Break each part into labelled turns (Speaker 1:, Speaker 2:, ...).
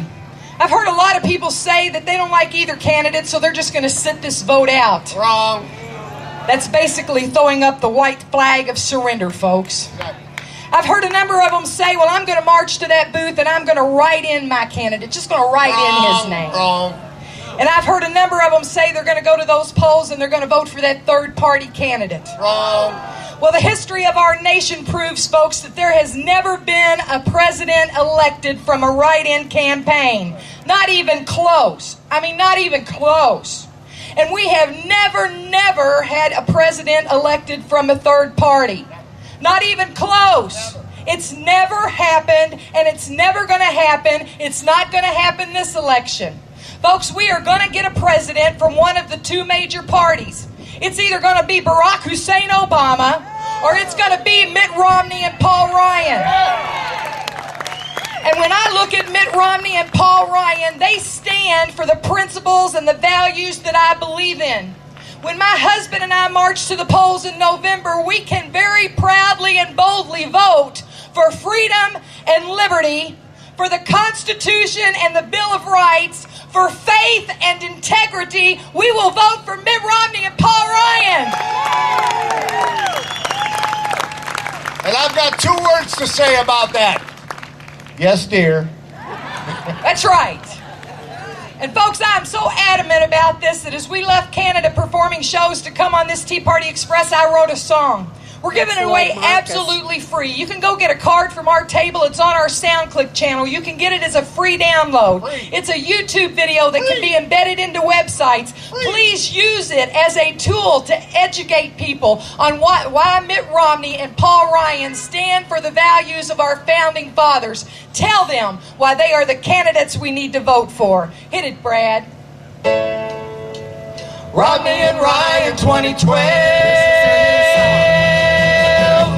Speaker 1: I've heard a lot of people say that they don't like either candidate, so they're just going to sit this vote out.
Speaker 2: Wrong.
Speaker 1: That's basically throwing up the white flag of surrender, folks. I've heard a number of them say, well, I'm going to march to that booth and I'm going to write in my candidate, just going to write in his name.
Speaker 2: Wrong.
Speaker 1: And I've heard a number of them say they're going to go to those polls and they're going to vote for that third-party candidate.
Speaker 2: Wrong.
Speaker 1: Well, the history of our nation proves, folks, that there has never been a president elected from a write-in campaign. Not even close. I mean, not even close. And we have never had a president elected from a third party. Not even close. It's never happened, and it's never going to happen. It's not going to happen this election. Folks, we are going to get a president from one of the two major parties. It's either going to be Barack Hussein Obama, or it's going to be Mitt Romney and Paul Ryan. And when I look at Mitt Romney and Paul Ryan, they stand for the principles and the values that I believe in. When my husband and I march to the polls in November, we can very proudly and boldly vote for freedom and liberty, for the Constitution and the Bill of Rights, for faith and integrity. We will vote for Mitt Romney and Paul Ryan.
Speaker 2: And I've got two words to say about that. Yes, dear.
Speaker 1: That's right. And folks, I'm so adamant about this that as we left Canada performing shows to come on this Tea Party Express, I wrote a song. We're giving it away absolutely free. You can go get a card from our table. It's on our SoundClick channel. You can get it as a free download. It's a YouTube video that can be embedded into websites. Please use it as a tool to educate people on why Mitt Romney and Paul Ryan stand for the values of our founding fathers. Tell them why they are the candidates we need to vote for. Hit it, Brad.
Speaker 2: Romney and Ryan 2012.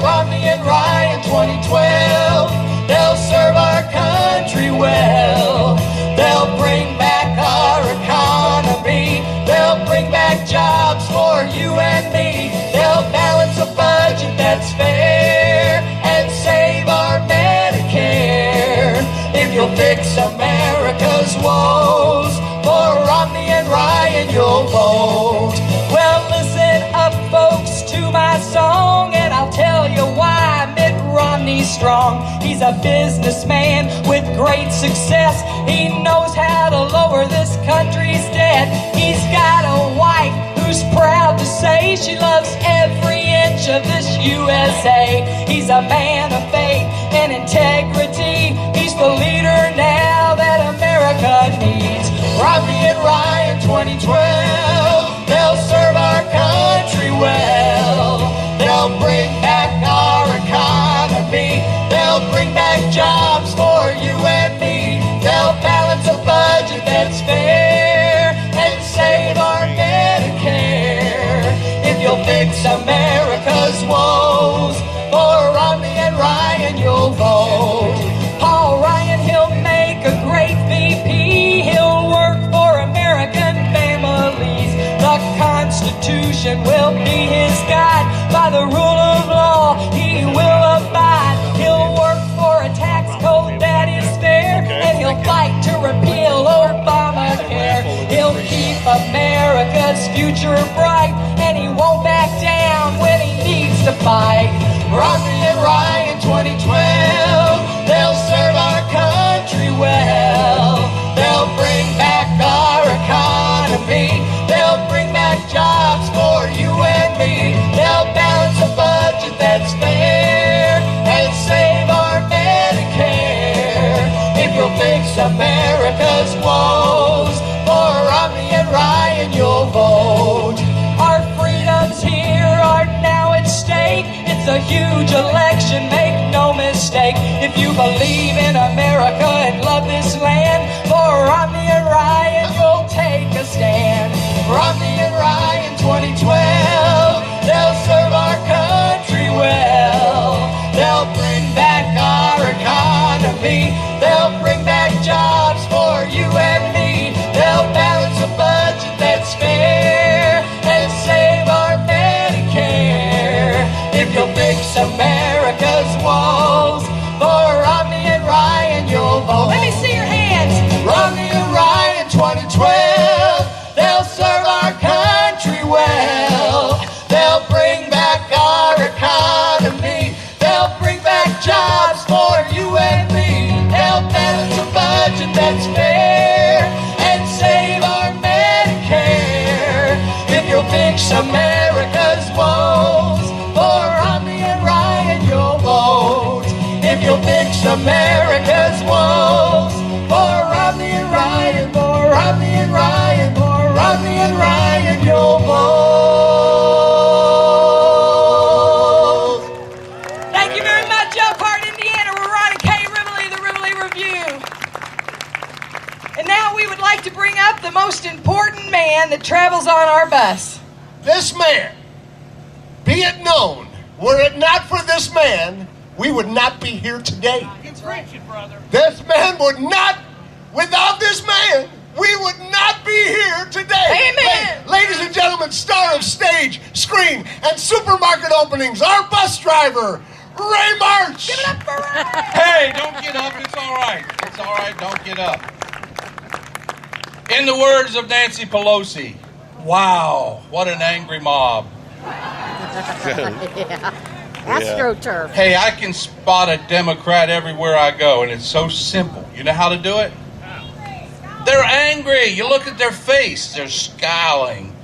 Speaker 2: Romney and Ryan 2012. They'll serve our country well. They'll bring back our economy. They'll bring back jobs for you and me. They'll balance a budget that's fair and save our Medicare. If you'll fix America's woes, for Romney and Ryan you'll vote. Well, listen up, folks, to my song, and I'll tell you why Mitt Romney's strong. He's a businessman with great success. He knows how to lower this country's debt. He's got a wife who's proud to say she loves every inch of this USA. He's a man of faith and integrity. He's the leader now that America needs. Romney and Ryan 2012. They'll serve our country well. They'll bring back our economy. They'll bring back jobs for you and me. They'll balance a budget that's fair and save our Medicare. If you'll fix America's woes, for Romney and Ryan you'll vote. Paul Ryan, he'll make a great VP. He'll work for American families. The Constitution will be his guide. By the rule of law, he will abide. He'll work for a tax code that is fair, and he'll fight to repeal Obamacare. He'll keep America's future bright, and he won't back down when he needs to fight. Romney and Ryan 2012, they'll serve our country well. They'll bring back our economy. They'll bring back jobs for you and me. They'll balance a budget that's fair and save our Medicare. If you'll fix America's woes, for Romney and Ryan you'll vote. Our freedoms here are now at stake. It's a huge election, make no mistake. If you believe in America and love this land, for Romney and Ryan you'll take a stand. Romney and Ryan 2012, they'll serve our country well. They'll bring back our economy. They'll bring back jobs for you and me. They'll balance a budget that's fair and save our Medicare. If you'll fix America's woes, for Romney and Ryan you'll vote.
Speaker 1: Let me see your hands. And now we would like to bring up the most important man that travels on our bus.
Speaker 3: This man, be it known, were it not for this man, we would not be here today.
Speaker 4: It's preaching, brother.
Speaker 3: This man would not, without this man, we would not be here today.
Speaker 1: Amen.
Speaker 3: Ladies and gentlemen, star of stage, screen, and supermarket openings, our bus driver, Ray March.
Speaker 1: Give it up for Ray.
Speaker 4: Hey, don't get up. It's all right. It's all right. Don't get up. In the words of Nancy Pelosi, wow, what an angry mob.
Speaker 5: AstroTurf.
Speaker 4: Hey, I can spot a Democrat everywhere I go, and it's so simple. You know how to do it? They're angry. You look at their face. They're scowling.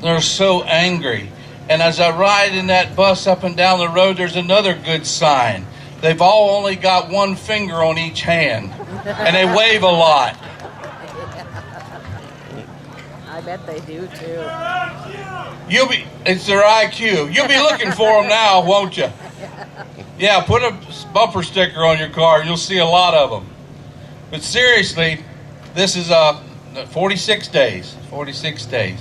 Speaker 4: They're so angry. And as I ride in that bus up and down the road, there's another good sign. They've all only got one finger on each hand, and they wave a lot.
Speaker 5: I bet they do, too.
Speaker 4: It's their IQ. You'll be looking for them now, won't you? Yeah, put a bumper sticker on your car, and you'll see a lot of them. But seriously, this is 46 days. 46 days.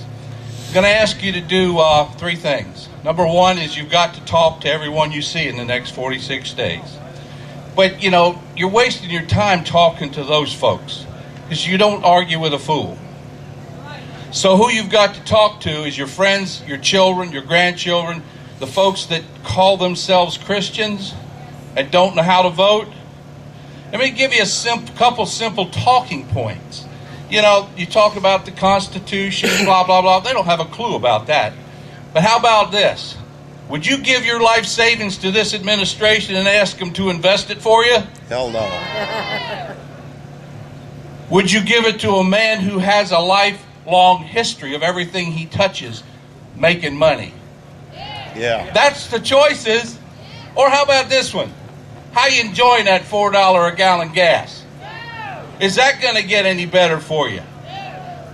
Speaker 4: I'm going to ask you to do 3 things. Number 1 is you've got to talk to everyone you see in the next 46 days. But, you know, you're wasting your time talking to those folks because you don't argue with a fool. So who you've got to talk to is your friends, your children, your grandchildren, the folks that call themselves Christians and don't know how to vote. Let me give you a couple simple talking points. You know, you talk about the Constitution, blah, blah, blah. They don't have a clue about that. But how about this? Would you give your life savings to this administration and ask them to invest it for you?
Speaker 6: Hell no.
Speaker 4: Would you give it to a man who has a lifelong history of everything he touches making money?
Speaker 6: Yeah.
Speaker 4: That's the choices. Or how about this one? How you enjoying that $4 a gallon gas? Is that going to get any better for you?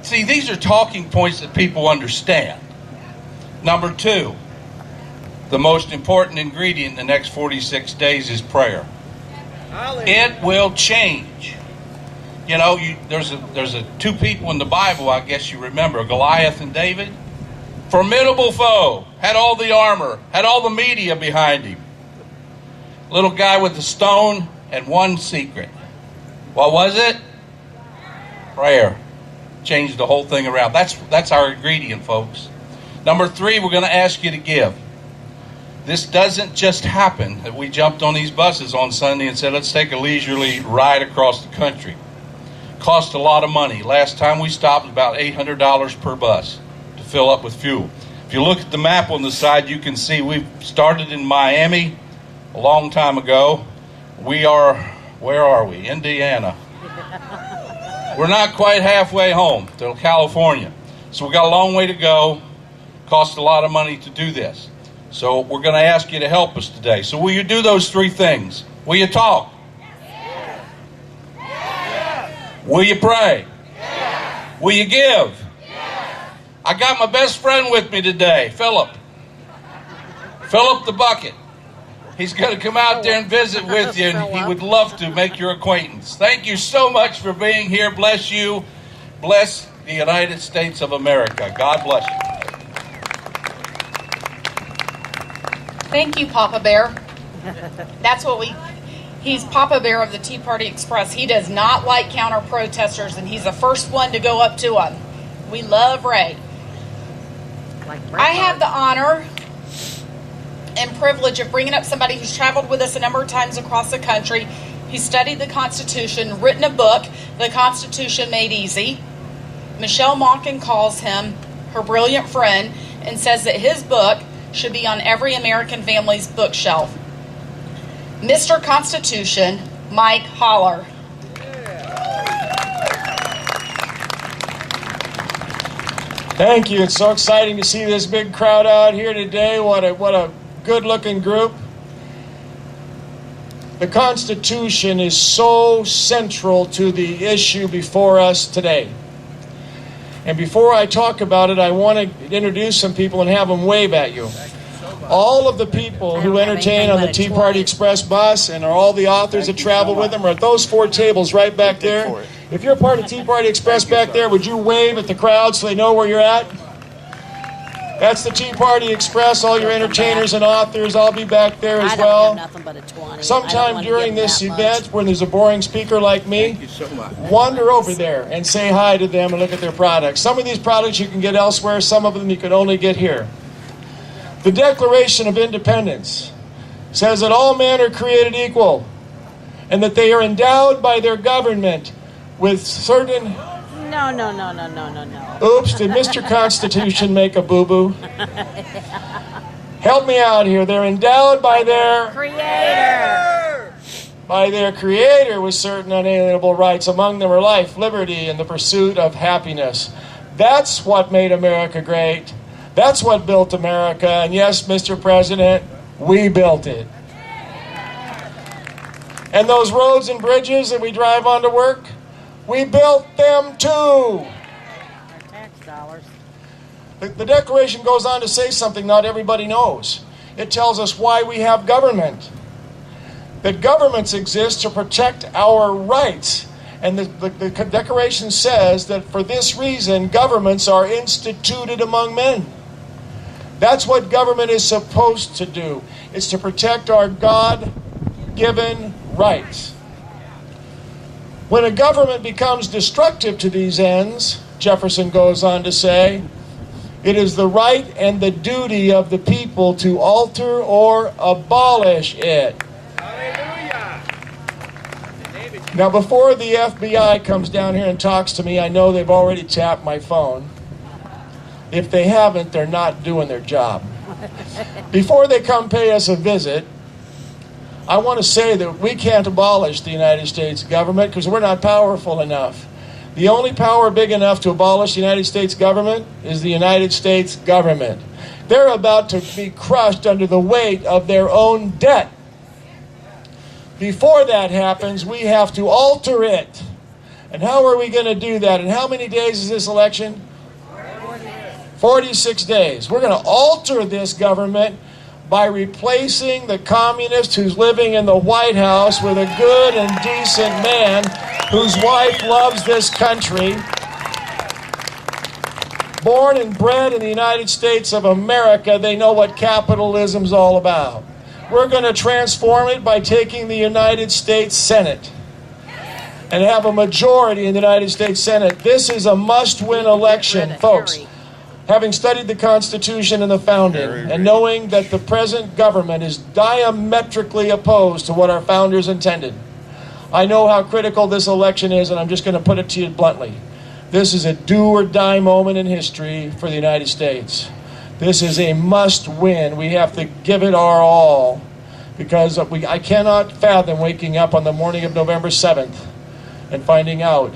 Speaker 4: See, these are talking points that people understand. Number 2, the most important ingredient in the next 46 days is prayer. It will change. You know, there's 2 people in the Bible, I guess you remember, Goliath and David. Formidable foe, had all the armor, had all the media behind him. Little guy with a stone and one secret. What was it? Prayer. Changed the whole thing around. That's our ingredient, folks. Number 3, we're going to ask you to give. This doesn't just happen that we jumped on these buses on Sunday and said, let's take a leisurely ride across the country. Cost a lot of money. Last time we stopped, about $800 per bus to fill up with fuel. If you look at the map on the side, you can see we've started in Miami a long time ago. We are, where are we? Indiana. We're not quite halfway home to California. So we've got a long way to go. Cost a lot of money to do this. So we're going to ask you to help us today. So will you do those 3 things? Will you talk? Yes. Yes. Will you pray? Yes. Will you give? Yes. I got my best friend with me today, Philip. Philip the Bucket. He's going to come out there and visit with you, and he would love to make your acquaintance. Thank you so much for being here. Bless you. Bless the United States of America. God bless you.
Speaker 7: Thank you, Papa Bear. That's what he's Papa Bear of the Tea Party Express. He does not like counter-protesters, and he's the first one to go up to them. We love Ray. I have the honor and privilege of bringing up somebody who's traveled with us a number of times across the country. He studied the Constitution, written a book, The Constitution Made Easy. Michelle Malkin calls him her brilliant friend and says that his book should be on every American family's bookshelf. Mr. Constitution, Mike Holler.
Speaker 8: Thank you. It's so exciting to see this big crowd out here today. What a good-looking group. The Constitution is so central to the issue before us today. And before I talk about it, I want to introduce some people and have them wave at you. All of the people who entertain on the Tea Party Express bus and all the authors that travel with them are at those 4 tables right back there. If you're part of Tea Party Express back there, would you wave at the crowd so they know where you're at? That's the Tea Party Express. All your entertainers and authors, I'll be back there as well.
Speaker 5: I don't have nothing but a 20.
Speaker 8: Sometime during this event, when there's a boring speaker like me, wander over there and say hi to them and look at their products. Some of these products you can get elsewhere. Some of them you can only get here. The Declaration of Independence says that all men are created equal and that they are endowed by their government with certain...
Speaker 5: No.
Speaker 8: Oops, did Mr. Constitution make a boo-boo? Help me out here. They're endowed by their...
Speaker 5: Creator.
Speaker 8: By their Creator with certain unalienable rights. Among them are life, liberty, and the pursuit of happiness. That's what made America great. That's what built America. And yes, Mr. President, we built it. And those roads and bridges that we drive on to work, we built them too.
Speaker 5: Our tax dollars.
Speaker 8: The Declaration goes on to say something not everybody knows. It tells us why we have government. That governments exist to protect our rights. And the Declaration says that for this reason, governments are instituted among men. That's what government is supposed to do. It's to protect our God-given rights. When a government becomes destructive to these ends, Jefferson goes on to say, it is the right and the duty of the people to alter or abolish it. Hallelujah. Now, before the FBI comes down here and talks to me, I know they've already tapped my phone. If they haven't, they're not doing their job. Before they come pay us a visit, I want to say that we can't abolish the United States government because we're not powerful enough. The only power big enough to abolish the United States government is the United States government. They're about to be crushed under the weight of their own debt. Before that happens, we have to alter it. And how are we going to do that? And how many days is this election? 46 days. We're going to alter this government by replacing the communist who's living in the White House with a good and decent man whose wife loves this country, born and bred in the United States of America. They know what capitalism's all about. We're going to transform it by taking the United States Senate and have a majority in the United States Senate. This is a must-win election, folks. Having studied the Constitution and the founding, and knowing that the present government is diametrically opposed to what our founders intended, I know how critical this election is, and I'm just going to put it to you bluntly. This is a do-or-die moment in history for the United States. This is a must-win. We have to give it our all, because I cannot fathom waking up on the morning of November 7th and finding out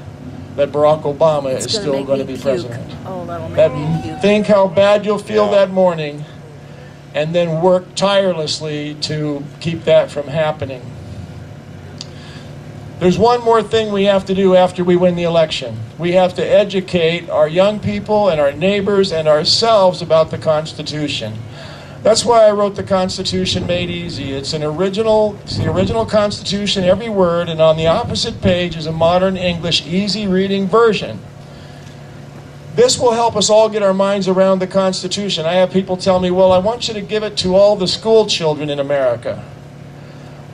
Speaker 8: that Barack Obama is still going to be president.
Speaker 5: Oh, that'll make me puke.
Speaker 8: Think how bad you'll feel that morning, and then work tirelessly to keep that from happening. There's one more thing we have to do after we win the election. We have to educate our young people and our neighbors and ourselves about the Constitution. That's why I wrote the Constitution Made Easy. It's the original Constitution, every word, and on the opposite page is a modern English, easy-reading version. This will help us all get our minds around the Constitution. I have people tell me, well, I want you to give it to all the school children in America.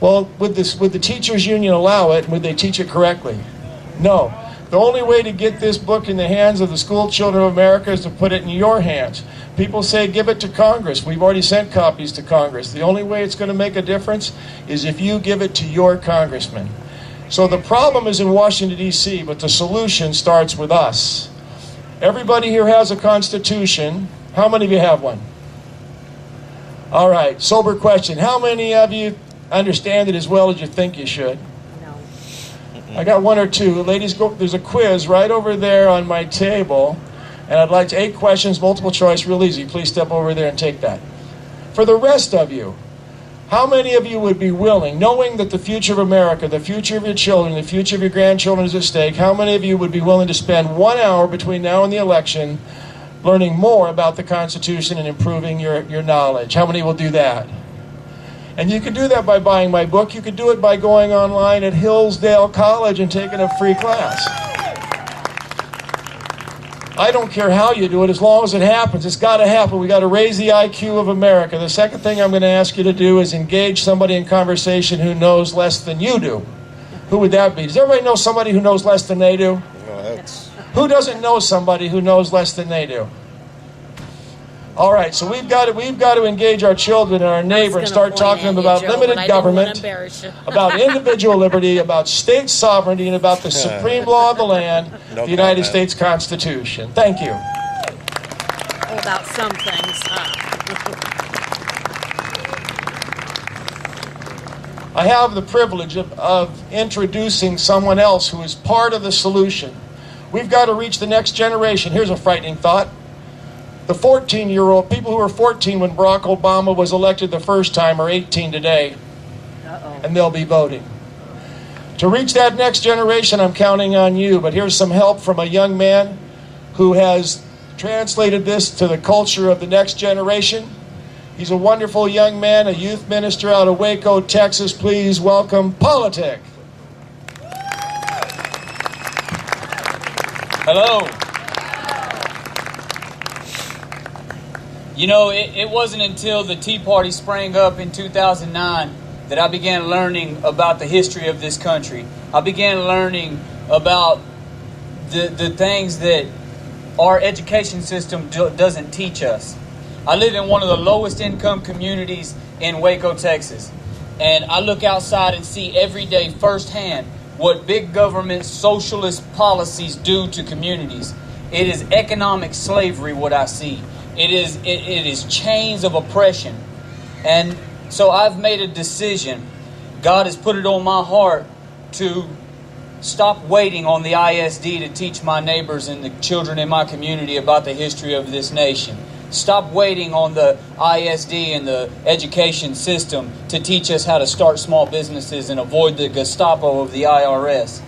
Speaker 8: Well, would the teachers' union allow it, and would they teach it correctly? No. The only way to get this book in the hands of the school children of America is to put it in your hands. People say give it to Congress. We've already sent copies to Congress. The only way it's going to make a difference is if you give it to your congressman. So the problem is in Washington, D.C., but the solution starts with us. Everybody here has a Constitution. How many of you have one? All right, sober question. How many of you understand it as well as you think you should?
Speaker 5: No.
Speaker 8: I got one or two. Ladies, there's a quiz right over there on my table. And I'd like 8 questions, multiple choice, real easy. Please step over there and take that. For the rest of you, how many of you would be willing, knowing that the future of America, the future of your children, the future of your grandchildren is at stake, how many of you would be willing to spend 1 hour between now and the election learning more about the Constitution and improving your knowledge? How many will do that? And you can do that by buying my book. You could do it by going online at Hillsdale College and taking a free class. I don't care how you do it, as long as it happens. It's got to happen. We got to raise the IQ of America. The second thing I'm going to ask you to do is engage somebody in conversation who knows less than you do. Who would that be? Does everybody know somebody who knows less than they do? Who doesn't know somebody who knows less than they do? All right, so we've got to engage our children and our neighbor and start talking to them about limited government, about individual liberty, about state sovereignty, and about the supreme law of the land, the United States Constitution. Thank you.
Speaker 5: About some things.
Speaker 8: I have the privilege of introducing someone else who is part of the solution. We've got to reach the next generation. Here's a frightening thought. The 14-year-old, people who were 14 when Barack Obama was elected the first time are 18 today. And they'll be voting. To reach that next generation, I'm counting on you. But here's some help from a young man who has translated this to the culture of the next generation. He's a wonderful young man, a youth minister out of Waco, Texas. Please welcome Polatik.
Speaker 9: Hello. You know, it wasn't until the Tea Party sprang up in 2009 that I began learning about the history of this country. I began learning about the things that our education system doesn't teach us. I live in one of the lowest income communities in Waco, Texas. And I look outside and see every day firsthand what big government socialist policies do to communities. It is economic slavery what I see. It is chains of oppression. And so I've made a decision. God has put it on my heart to stop waiting on the ISD to teach my neighbors and the children in my community about the history of this nation. Stop waiting on the ISD and the education system to teach us how to start small businesses and avoid the Gestapo of the IRS.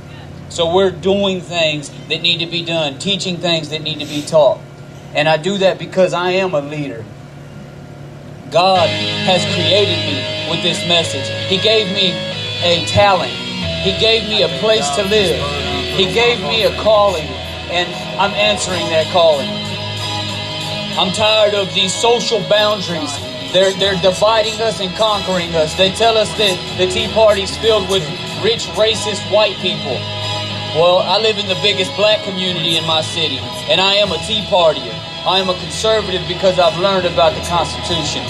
Speaker 9: So we're doing things that need to be done, teaching things that need to be taught. And I do that because I am a leader. God has created me with this message. He gave me a talent. He gave me a place to live. He gave me a calling, and I'm answering that calling. I'm tired of these social boundaries. They're dividing us and conquering us. They tell us that the Tea Party's filled with rich, racist white people. Well, I live in the biggest black community in my city, and I am a Tea Partier. I am a conservative because I've learned about the Constitution.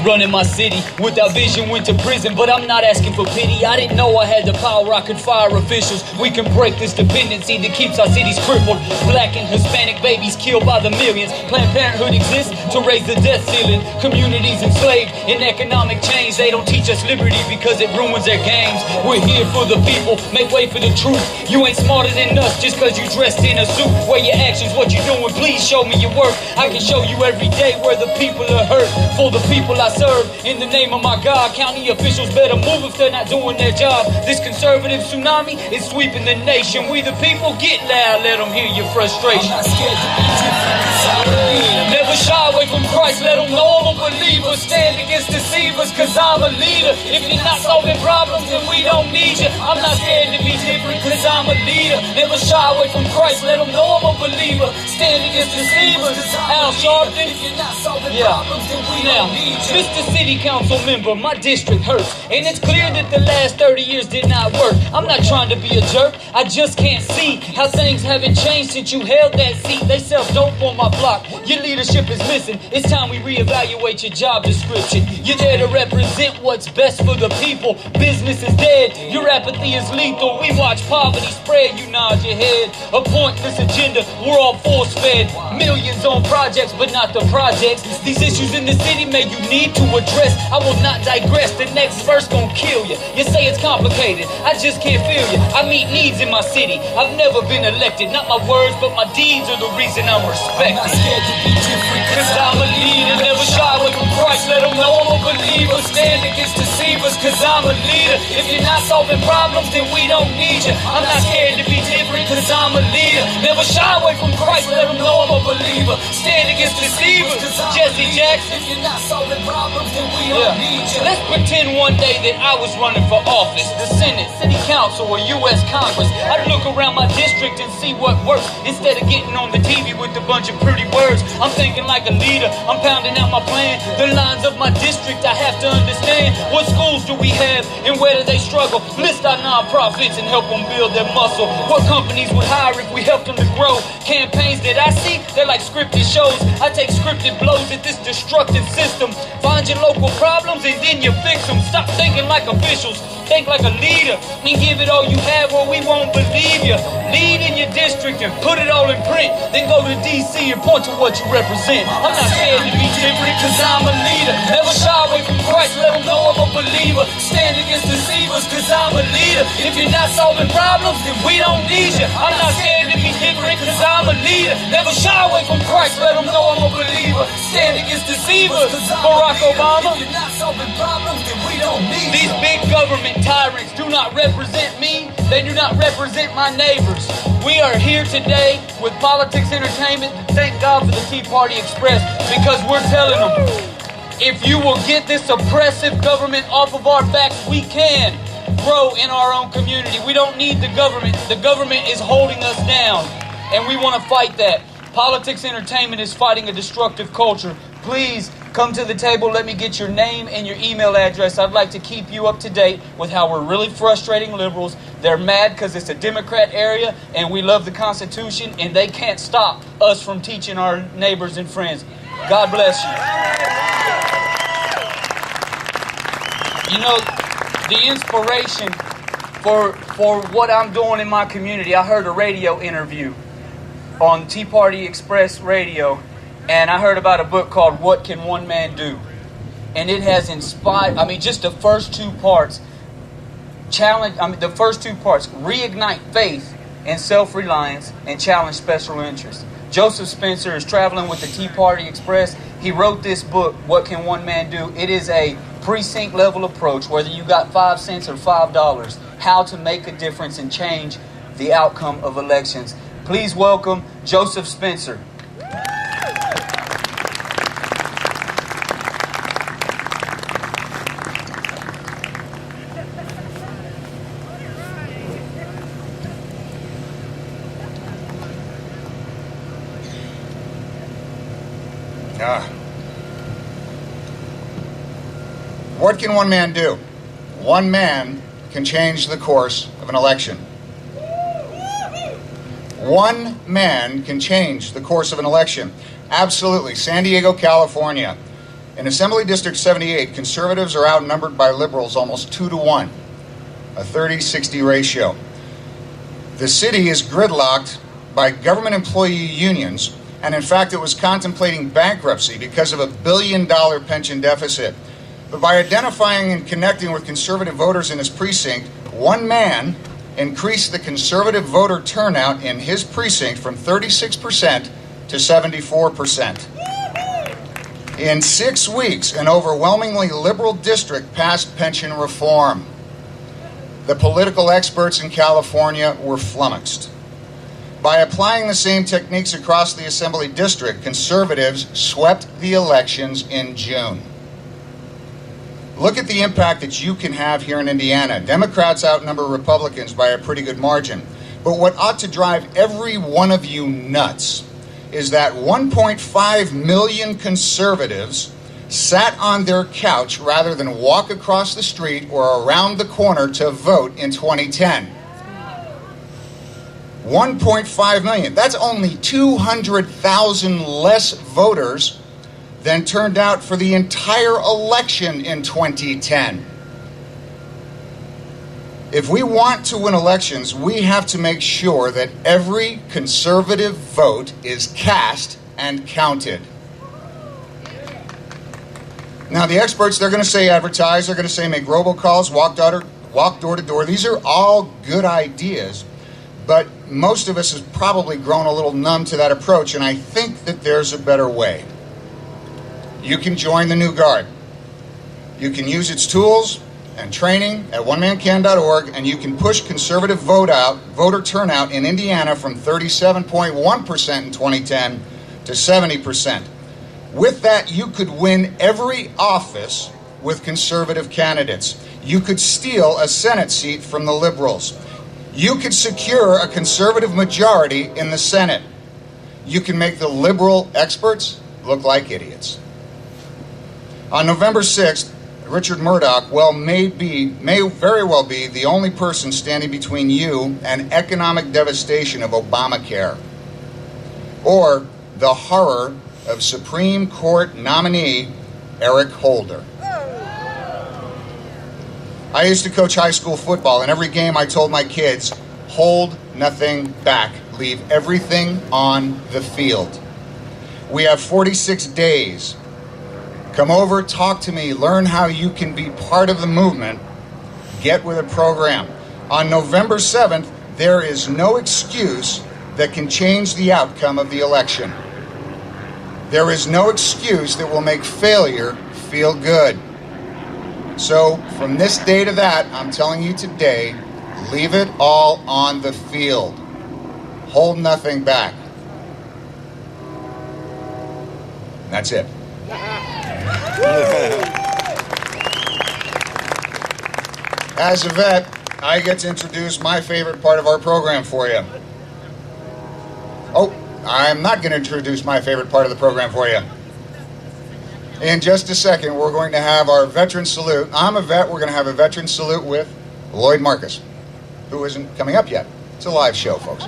Speaker 9: Running my city without vision, went to prison, but I'm not asking for pity. I didn't know I had the power, I could fire officials. We can break this dependency that keeps our cities crippled. Black and Hispanic babies killed by the millions. Planned Parenthood exists to raise the death ceiling. Communities enslaved in economic chains. They don't teach us liberty because it ruins their games. We're here for the people, make way for the truth. You ain't smarter than us just cause you dressed in a suit. Where your actions, what you doing, please show me your work. I can show you every day where the people are hurt. For the people I serve, in the name of my God, county officials better move if they're not doing their job. This conservative tsunami is sweeping the nation. We the people, get loud, let them hear your frustration. I'm not scared to be different. Never shy away from Christ, let them know I'm a believer. Stand against deceivers, cause I'm a leader. If you're not solving problems, then we don't need you. I'm not scared to be different, cause I'm a leader. Never shy away from Christ, let them know I'm a believer. Stand against deceivers, Al Sharpton. If you're not solving problems, then we don't need you. Mr. City Council member, my district hurts, and it's clear that the last 30 years did not work. I'm not trying to be a jerk, I just can't see how things haven't changed since you held that seat. They sell dope on my block, your leadership is missing. It's time we reevaluate your job description. You're there to represent what's best for the people. Business is dead, your apathy is lethal. We watch poverty spread, you nod your head. A pointless agenda, we're all force-fed. Millions on projects, but not the projects. These issues in the city may you need to address. I will not digress, the next verse gon' kill you. You say it's complicated, I just can't feel you. I meet needs in my city, I've never been elected. Not my words, but my deeds are the reason I'm respected. I'm not scared to be different, cause I'm a leader. Never shy away from Christ, let them know I'm a believer. Stand against deceivers, cause I'm a leader. If you're not solving problems, then we don't need you. I'm not scared to be different, cause I'm a leader. Never shy away from Christ, let them know I'm a believer. Stand against deceivers, Jesse Jackson. If you're not solving problems, then we don't need you. Let's pretend one day that I was running for office, the Senate, City Council, or U.S. Congress. I'd look around my district and see what works. Instead of getting on the TV with a bunch of pretty words, I'm thinking like a leader. I'm pounding out my plan. The lines of my district I have to understand. What schools do we have and where do they struggle? List our nonprofits and help them build their muscle. What companies would hire if we helped them to grow? Campaigns that I see, they're like scripted shows. I take scripted blows at this destructive system. Find your local problems and then you fix them. Stop thinking like officials. Think like a leader and give it all you have or we won't believe you. Lead in your district and put it all in print. Then go to DC and point to what you represent. I'm not scared to be different cause I'm a leader. Never shy away from Christ, let them know I'm a believer. Stand against deceivers cause I'm a leader. If you're not solving problems, then we don't need you. I'm not scared to be different cause I'm a leader. Never shy away from Christ, let them know I'm a believer. Stand against deceivers, Barack Obama. If you're not solving problems, then we don't need you. These big government tyrants do not represent me. They do not represent my neighbors. We are here today with Politics Entertainment. Thank God for the Tea Party Express because we're telling them, if you will get this oppressive government off of our backs, we can grow in our own community. We don't need the government. The government is holding us down, and we want to fight that. Politics Entertainment is fighting a destructive culture. Please come to the table. Let me get your name and your email address. I'd like to keep you up to date with how we're really frustrating liberals. They're mad because it's a Democrat area and we love the Constitution and they can't stop us from teaching our neighbors and friends. God bless you. You know, the inspiration for what I'm doing in my community, I heard a radio interview on Tea Party Express Radio. And I heard about a book called What Can One Man Do? And it has inspired, just the first two parts, reignite faith and self-reliance and challenge special interests. Joseph Spencer is traveling with the Tea Party Express. He wrote this book, What Can One Man Do? It is a precinct level approach, whether you got 5 cents or $5, how to make a difference and change the outcome of elections. Please welcome Joseph Spencer.
Speaker 10: What can one man do? One man can change the course of an election. One man can change the course of an election. Absolutely. San Diego, California. In Assembly District 78, conservatives are outnumbered by liberals almost 2-to-1, a 30-60 ratio. The city is gridlocked by government employee unions, and in fact it was contemplating bankruptcy because of a $1 billion pension deficit. But by identifying and connecting with conservative voters in his precinct, one man increased the conservative voter turnout in his precinct from 36% to 74%. In 6 weeks, an overwhelmingly liberal district passed pension reform. The political experts in California were flummoxed. By applying the same techniques across the Assembly District, conservatives swept the elections in June. Look at the impact that you can have here in Indiana. Democrats outnumber Republicans by a pretty good margin. But what ought to drive every one of you nuts is that 1.5 million conservatives sat on their couch rather than walk across the street or around the corner to vote in 2010. 1.5 million. That's only 200,000 less voters than turned out for the entire election in 2010. If we want to win elections, we have to make sure that every conservative vote is cast and counted. Now, the experts, they're going to say advertise, they're going to say make robocalls, walk door to door. These are all good ideas, but most of us have probably grown a little numb to that approach, and I think that there's a better way. You can join the New Guard. You can use its tools and training at onemancan.org, and you can push conservative voter turnout in Indiana from 37.1% in 2010 to 70%. With that, you could win every office with conservative candidates. You could steal a Senate seat from the liberals. You could secure a conservative majority in the Senate. You can make the liberal experts look like idiots. On November 6th, Richard Murdoch may very well be the only person standing between you and economic devastation of Obamacare, or the horror of Supreme Court nominee Eric Holder. I used to coach high school football, and every game I told my kids, hold nothing back. Leave everything on the field. We have 46 days. Come over, talk to me, learn how you can be part of the movement. Get with a program. On November 7th, there is no excuse that can change the outcome of the election. There is no excuse that will make failure feel good. So from this day to that, I'm telling you today, leave it all on the field. Hold nothing back. That's it. As a vet, I get to introduce my favorite part of our program for you. Oh, I'm not going to introduce my favorite part of the program for you. In just a second, we're going to have our veteran salute. I'm a vet. We're going to have a veteran salute with Lloyd Marcus, who isn't coming up yet. It's a live show, folks.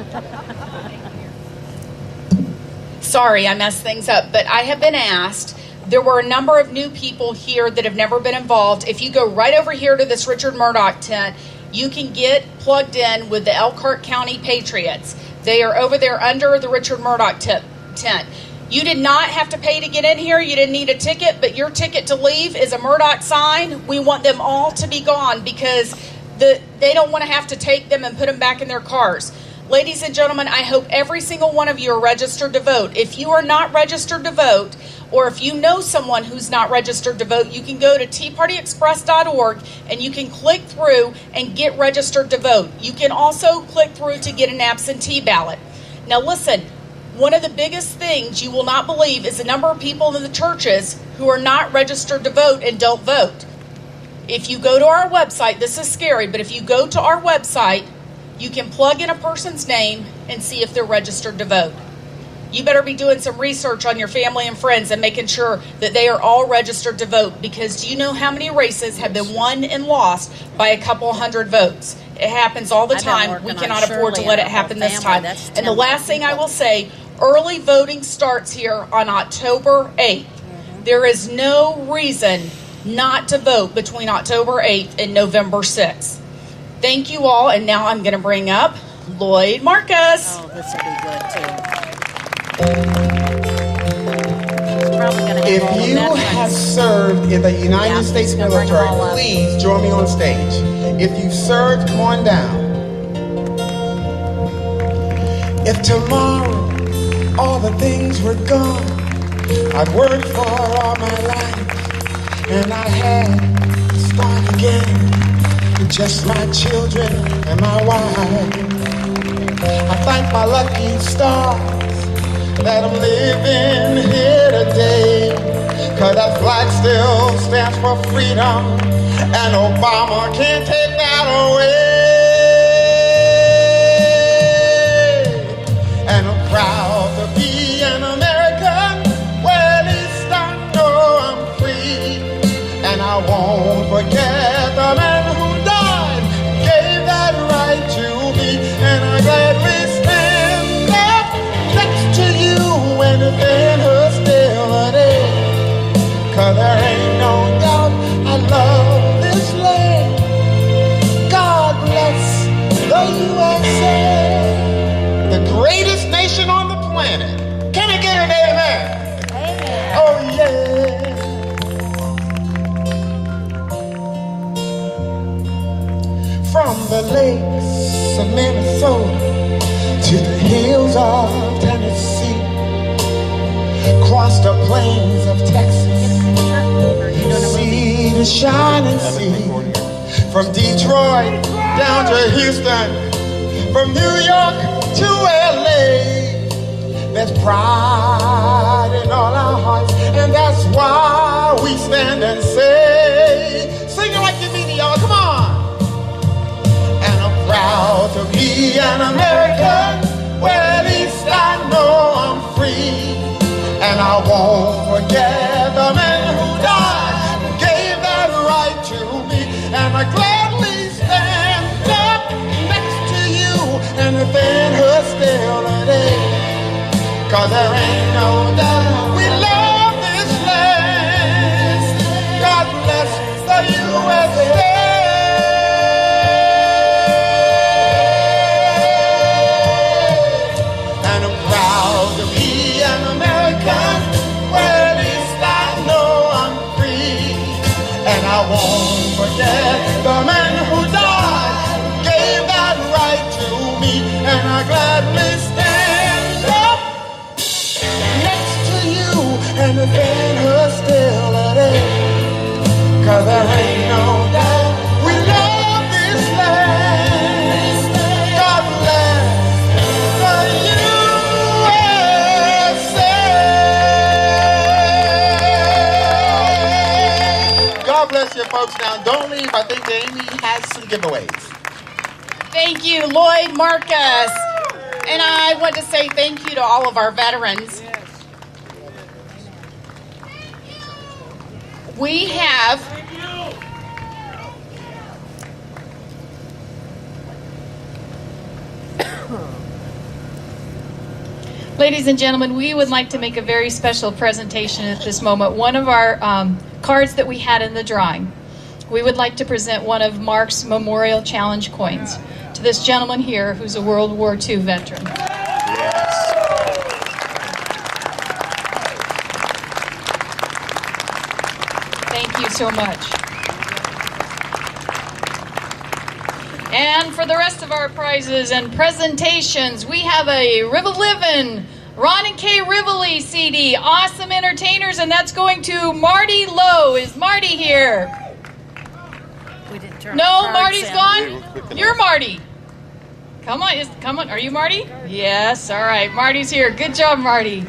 Speaker 7: Sorry, I messed things up, but I have been asked. There were a number of new people here that have never been involved. If you go right over here to this Richard Murdoch tent, you can get plugged in with the Elkhart County Patriots. They are over there under the Richard Murdoch tent. You did not have to pay to get in here. You didn't need a ticket, but your ticket to leave is a Murdoch sign. We want them all to be gone because they don't want to have to take them and put them back in their cars. Ladies and gentlemen, I hope every single one of you are registered to vote. If you are not registered to vote, or if you know someone who's not registered to vote, you can go to teapartyexpress.org and you can click through and get registered to vote. You can also click through to get an absentee ballot. Now listen, one of the biggest things you will not believe is the number of people in the churches who are not registered to vote and don't vote. If you go to our website, this is scary, but if you go to our website, you can plug in a person's name and see if they're registered to vote. You better be doing some research on your family and friends and making sure that they are all registered to vote, because do you know how many races have been won and lost by a couple hundred votes? It happens all the time. We cannot afford to let it happen this time. And the last thing I will say, early voting starts here on October 8th. There is no reason not to vote between October 8th and November 6th. Thank you all, and now I'm going to bring up Lloyd Marcus.
Speaker 5: Oh, this will be good too. Probably gonna have all
Speaker 11: If
Speaker 5: of
Speaker 11: you
Speaker 5: that
Speaker 11: have
Speaker 5: things.
Speaker 11: served in the United
Speaker 5: Yeah,
Speaker 11: States
Speaker 5: he's gonna bring
Speaker 11: military,
Speaker 5: them all up.
Speaker 11: please join me on stage. If you've served, come on down. If tomorrow all the things were gone I'd worked for all my life, and I had to start again with just my children and my wife. I thank my lucky stars that I'm living here today, 'cause that flag still stands for freedom, and Obama can't take that away. And I'm proud to be an American. Well, at least I know I'm free, and I won't forget the man who died, gave that right to me, and I gladly stand up next to you when the band was still a day. 'Cause there ain't no doubt I love this land. God bless the USA, the greatest nation on the planet. Can I get an amen? Amen. Oh yeah. From the lakes of Minnesota to the hills of Tennessee, across the plains of Texas, see the shining sea. From Detroit down to Houston, from New York to LA, there's pride in all our hearts, and that's why we stand and say, sing it like you mean it, y'all, come on. And I'm proud proud to be an American, where at least I know I'm free. And I won't forget the man who died, who gave that right to me. And I gladly stand up next to you and defend her still today. 'Cause there ain't no doubt we love this land. God bless the USA. And I'm proud to be an American, where at least I know I'm free. And I won't forget the man who died, gave that right to me. And I gladly stand up next to you and defend her still today. 'Cause there ain't no doubt we love this land. God bless the USA.
Speaker 12: God bless you, folks. Now, don't leave. I think Amy has some giveaways.
Speaker 7: Thank you, Lloyd, Marcus. And I want to say thank you to all of our veterans. We have ladies and gentlemen, we would like to make a very special presentation at this moment. One of our cards that we had in the drawing, we would like to present one of Mark's Memorial Challenge coins to this gentleman here who's a World War II veteran. Thank you so much. And for the rest of our prizes and presentations, we have a Rivoli, Ron and Kay Rivoli CD, Awesome Entertainers, and that's going to Marty Lowe. Is Marty here?
Speaker 5: We didn't turn
Speaker 7: No,
Speaker 5: our cards
Speaker 7: Marty's
Speaker 5: in.
Speaker 7: gone? You're Marty. Come on, come on. Are you Marty? Yes, all right. Marty's here. Good job, Marty.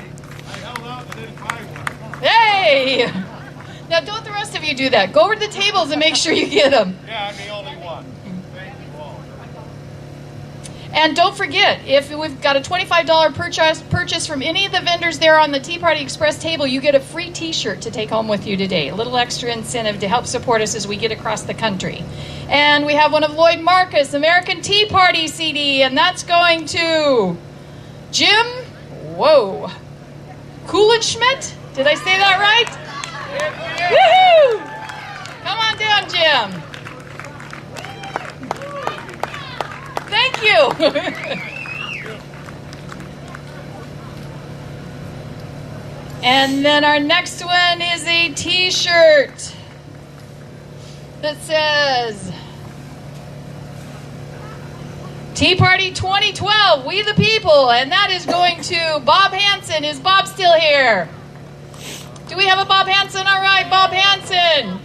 Speaker 7: Hey! Now, don't the rest of you do that. Go over to the tables and make sure you get them.
Speaker 8: Yeah, I'm the only one. Thank you all.
Speaker 7: And don't forget, if we've got a $25 purchase from any of the vendors there on the Tea Party Express table, you get a free t-shirt to take home with you today. A little extra incentive to help support us as we get across the country. And we have one of Lloyd Marcus, American Tea Party CD, and that's going to Jim, Coolidge-Schmidt? Did I say that right? Woohoo! Come on down, Jim. Thank you. And then our next one is a t-shirt that says Tea Party 2012, We the People, and that is going to Bob Hansen. Is Bob still here? Do we have a Bob Hansen? All right, Bob Hansen.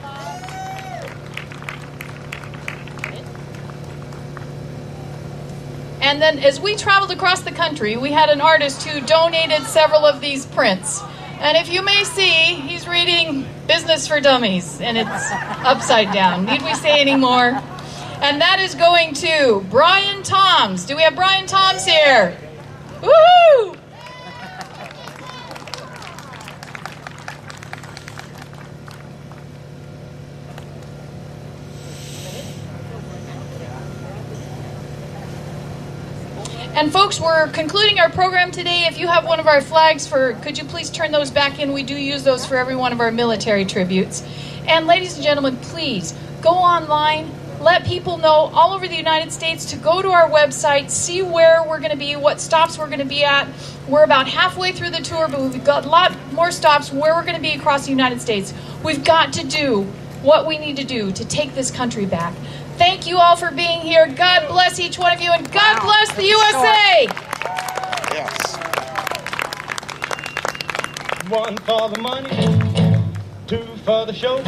Speaker 7: And then as we traveled across the country, we had an artist who donated several of these prints. And if you may see, he's reading Business for Dummies, and it's upside down. Need we say any more? And that is going to Brian Toms. Do we have Brian Toms here? Woohoo! And folks, we're concluding our program today. If you have one of our flags, could you please turn those back in? We do use those for every one of our military tributes. And ladies and gentlemen, please go online. Let people know all over the United States to go to our website, see where we're going to be, what stops we're going to be at. We're about halfway through the tour, but we've got a lot more stops where we're going to be across the United States. We've got to do what we need to do to take this country back. Thank you all for being here. God bless each one of you, and God bless the USA.
Speaker 6: Yes.
Speaker 13: One for the money, two for the show,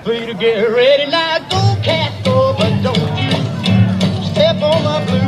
Speaker 13: three to get ready. Now go, cat, go, but don't you step on my blue